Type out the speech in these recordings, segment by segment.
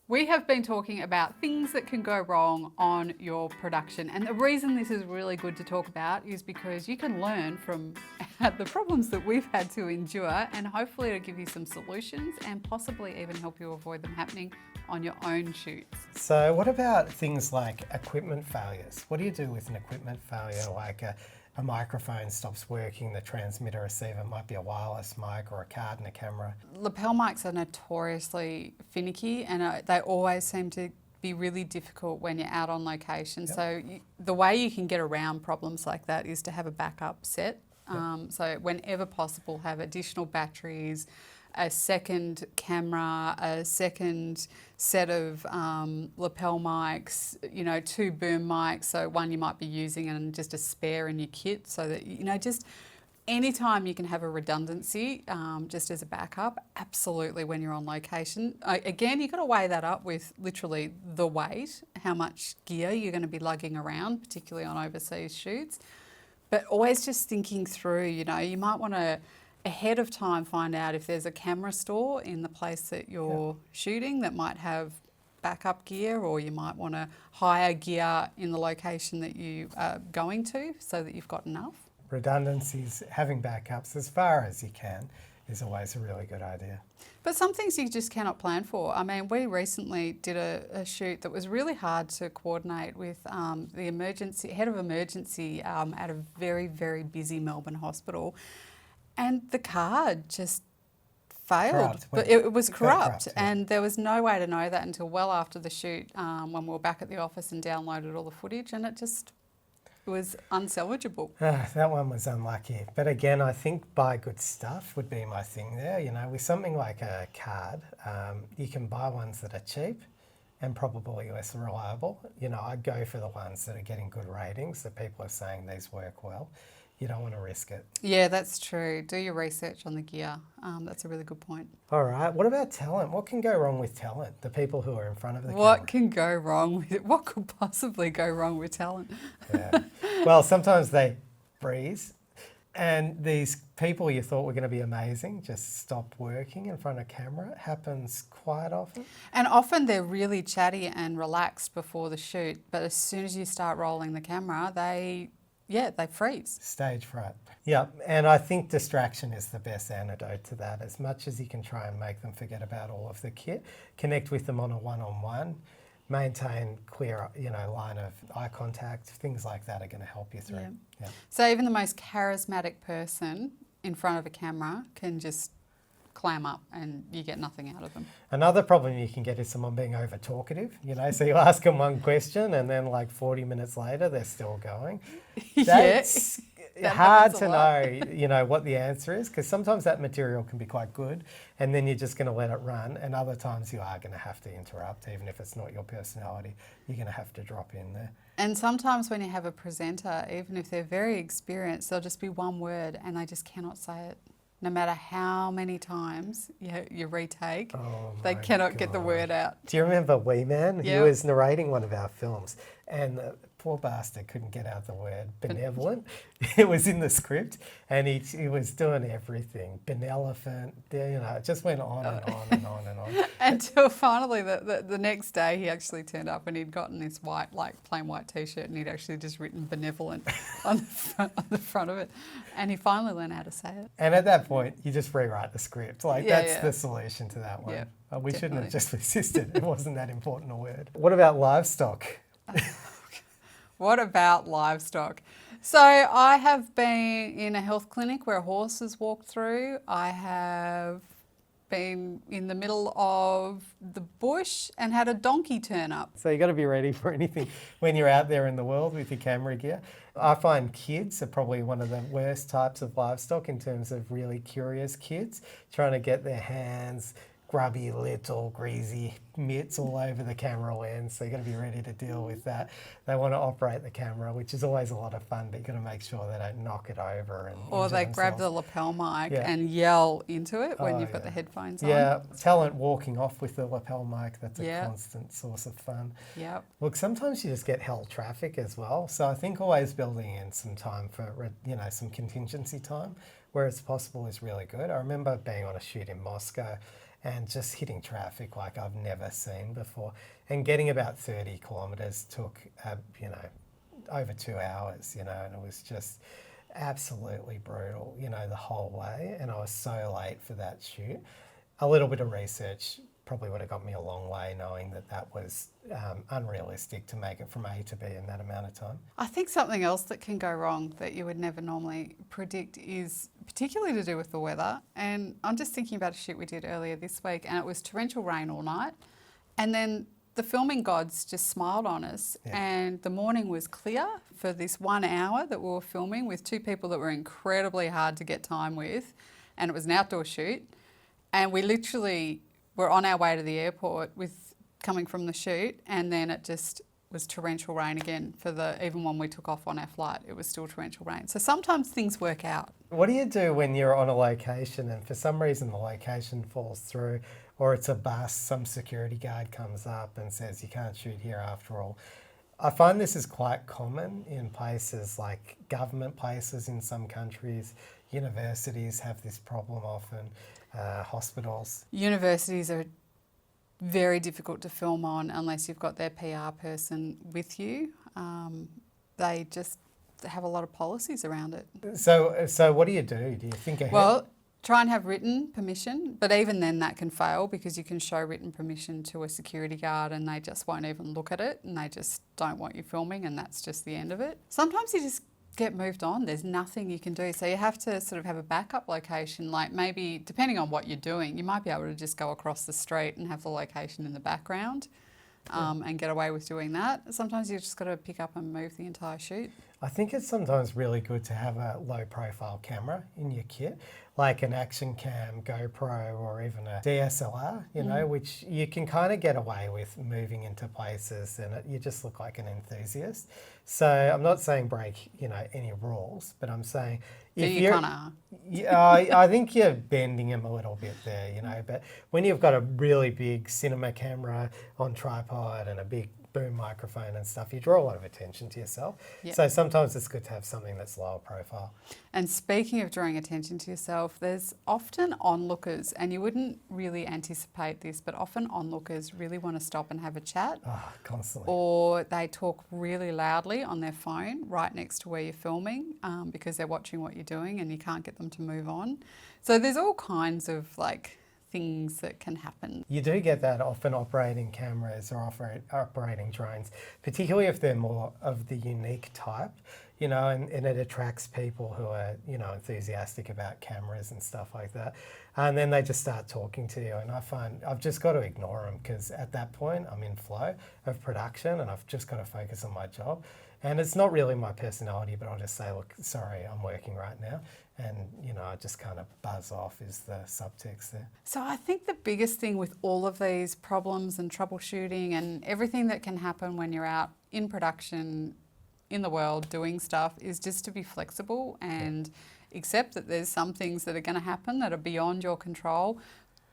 We have been talking about things that can go wrong on your production, and the reason this is really good to talk about is because you can learn from the problems that we've had to endure, and hopefully it'll give you some solutions and possibly even help you avoid them happening on your own shoots. So what about things like equipment failures? What do you do with an equipment failure, like a microphone stops working, the transmitter receiver might be a wireless mic or a card and a camera? Lapel mics are notoriously finicky, and they always seem to be really difficult when you're out on location. Yep. So the way you can get around problems like that is to have a backup set. So whenever possible, have additional batteries, a second camera, a second set of lapel mics, two boom mics, so one you might be using and just a spare in your kit, so that, just anytime you can have a redundancy just as a backup, absolutely, when you're on location. Again, you've got to weigh that up with literally the weight, how much gear you're going to be lugging around, particularly on overseas shoots. But always just thinking through, you might want to ahead of time find out if there's a camera store in the place that you're shooting that might have backup gear, or you might want to hire gear in the location that you are going to so that you've got enough. Redundancies, having backups as far as you can is always a really good idea. But some things you just cannot plan for. I mean, we recently did a shoot that was really hard to coordinate with the head of emergency at a very, very busy Melbourne hospital. And the card just failed. But it was corrupt, and there was no way to know that until well after the shoot, when we were back at the office and downloaded all the footage, and it was unsalvageable. That one was unlucky. But again, I think buy good stuff would be my thing there. With something like a card, you can buy ones that are cheap and probably less reliable. I'd go for the ones that are getting good ratings, that people are saying these work well. You don't want to risk it. Yeah, that's true. Do your research on the gear. That's a really good point. All right. What about talent? What can go wrong with talent? The people who are in front of the camera. What can go wrong with it? What could possibly go wrong with talent? Yeah. Well, sometimes they freeze, and these people you thought were going to be amazing just stop working in front of camera. It happens quite often. And often they're really chatty and relaxed before the shoot, but as soon as you start rolling the camera, they freeze. Stage fright. Yeah, and I think distraction is the best antidote to that. As much as you can try and make them forget about all of the kit, connect with them on a one-on-one, maintain clear, line of eye contact, things like that are going to help you through. Yeah. So even the most charismatic person in front of a camera can just clam up and you get nothing out of them. Another problem you can get is someone being over talkative, so you ask them one question and then like 40 minutes later they're still going. That's hard to know, what the answer is, because sometimes that material can be quite good and then you're just going to let it run, and other times you are going to have to interrupt, even if it's not your personality. You're going to have to drop in there. And sometimes when you have a presenter, even if they're very experienced, there'll just be one word and they just cannot say it. No matter how many times you retake, they cannot get the word out. Do you remember Wee Man? Yep. He was narrating one of our films, and the poor bastard couldn't get out the word benevolent. It was in the script, and he was doing everything. Benelephant, it just went on and on and on and on. Until finally the next day he actually turned up and he'd gotten this white, plain white t-shirt, and he'd actually just written benevolent on the front of it. And he finally learned how to say it. And at that point, you just rewrite the script. That's the solution to that one. Yeah, we shouldn't have just persisted. It wasn't that important a word. What about livestock? What about livestock? So I have been in a health clinic where horses walked through. I have been in the middle of the bush and had a donkey turn up. So you've got to be ready for anything when you're out there in the world with your camera gear. I find kids are probably one of the worst types of livestock in terms of really curious kids trying to get their hands, grubby little greasy mitts all over the camera lens, so you've got to be ready to deal with that. They want to operate the camera, which is always a lot of fun, but you've got to make sure they don't knock it over. Or they grab the lapel mic and yell into it when you've got the headphones on. Yeah, talent walking off with the lapel mic, that's a constant source of fun. Yeah. Look, sometimes you just get hell traffic as well, so I think always building in some time for, some contingency time where it's possible is really good. I remember being on a shoot in Moscow, and just hitting traffic like I've never seen before. And getting about 30 kilometres took, over 2 hours, and it was just absolutely brutal, the whole way. And I was so late for that shoot. A little bit of research probably would have got me a long way, knowing that that was unrealistic to make it from A to B in that amount of time. I think something else that can go wrong that you would never normally predict is particularly to do with the weather. And I'm just thinking about a shoot we did earlier this week, and it was torrential rain all night. And then the filming gods just smiled on us, and the morning was clear for this 1 hour that we were filming with two people that were incredibly hard to get time with, and it was an outdoor shoot. And we literally were on our way to the airport coming from the shoot, and then it just was torrential rain again even when we took off on our flight, it was still torrential rain. So sometimes things work out. What do you do when you're on a location and for some reason the location falls through, or it's a bus, some security guard comes up and says you can't shoot here after all? I find this is quite common in places like government places in some countries. Universities have this problem often, hospitals. Universities are very difficult to film on unless you've got their PR person with you. They just have a lot of policies around it. So what do you do? Do you think ahead? Well, try and have written permission, but even then that can fail because you can show written permission to a security guard and they just won't even look at it and they just don't want you filming, and that's just the end of it. Sometimes you just get moved on. There's nothing you can do. So you have to sort of have a backup location, like maybe depending on what you're doing, you might be able to just go across the street and have the location in the background and get away with doing that. Sometimes you've just got to pick up and move the entire shoot. I think it's sometimes really good to have a low profile camera in your kit, like an action cam, GoPro, or even a DSLR, which you can kind of get away with moving into places and you just look like an enthusiast. So I'm not saying break, any rules, but I'm saying if you kind of I think you're bending them a little bit there, but when you've got a really big cinema camera on tripod and a big boom microphone and stuff, you draw a lot of attention to yourself. Yep. So sometimes it's good to have something that's lower profile. And speaking of drawing attention to yourself, there's often onlookers, and you wouldn't really anticipate this, but often onlookers really want to stop and have a chat. Oh, constantly. Or they talk really loudly on their phone right next to where you're filming because they're watching what you're doing and you can't get them to move on. So there's all kinds of things that can happen. You do get that often operating cameras or operating drones, particularly if they're more of the unique type, and it attracts people who are, enthusiastic about cameras and stuff like that. And then they just start talking to you, and I find I've just got to ignore them because at that point I'm in flow of production and I've just got to focus on my job. And it's not really my personality, but I'll just say, look, sorry, I'm working right now. And, I just kind of buzz off is the subtext there. So I think the biggest thing with all of these problems and troubleshooting and everything that can happen when you're out in production in the world doing stuff is just to be flexible and accept that there's some things that are going to happen that are beyond your control.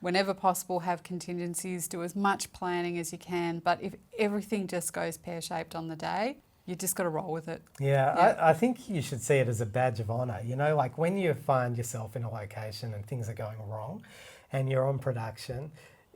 Whenever possible, have contingencies, do as much planning as you can. But if everything just goes pear-shaped on the day, you just got to roll with it. Yeah. I think you should see it as a badge of honour. Like when you find yourself in a location and things are going wrong and you're on production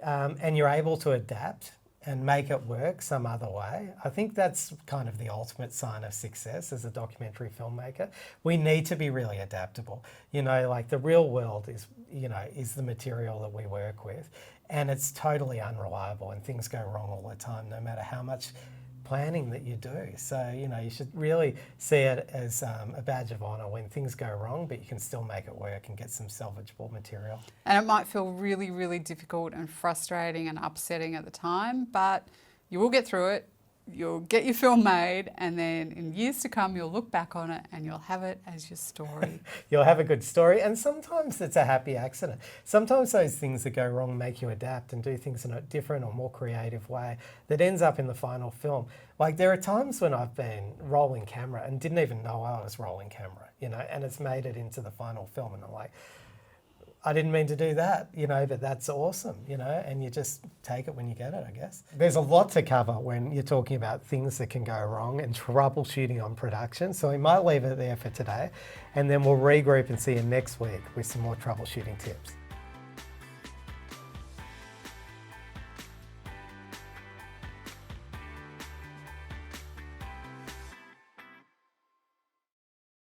and you're able to adapt and make it work some other way, I think that's kind of the ultimate sign of success as a documentary filmmaker. We need to be really adaptable. Like the real world is the material that we work with, and it's totally unreliable and things go wrong all the time, no matter how much planning that you do. So, you should really see it as a badge of honour when things go wrong, but you can still make it work and get some salvageable material. And it might feel really, really difficult and frustrating and upsetting at the time, but you will get through it. You'll get your film made, and then in years to come, you'll look back on it and you'll have it as your story. You'll have a good story, and sometimes it's a happy accident. Sometimes those things that go wrong make you adapt and do things in a different or more creative way that ends up in the final film. Like there are times when I've been rolling camera and didn't even know I was rolling camera, and it's made it into the final film, and I'm like, I didn't mean to do that, but that's awesome, and you just take it when you get it, I guess. There's a lot to cover when you're talking about things that can go wrong and troubleshooting on production. So we might leave it there for today, and then we'll regroup and see you next week with some more troubleshooting tips.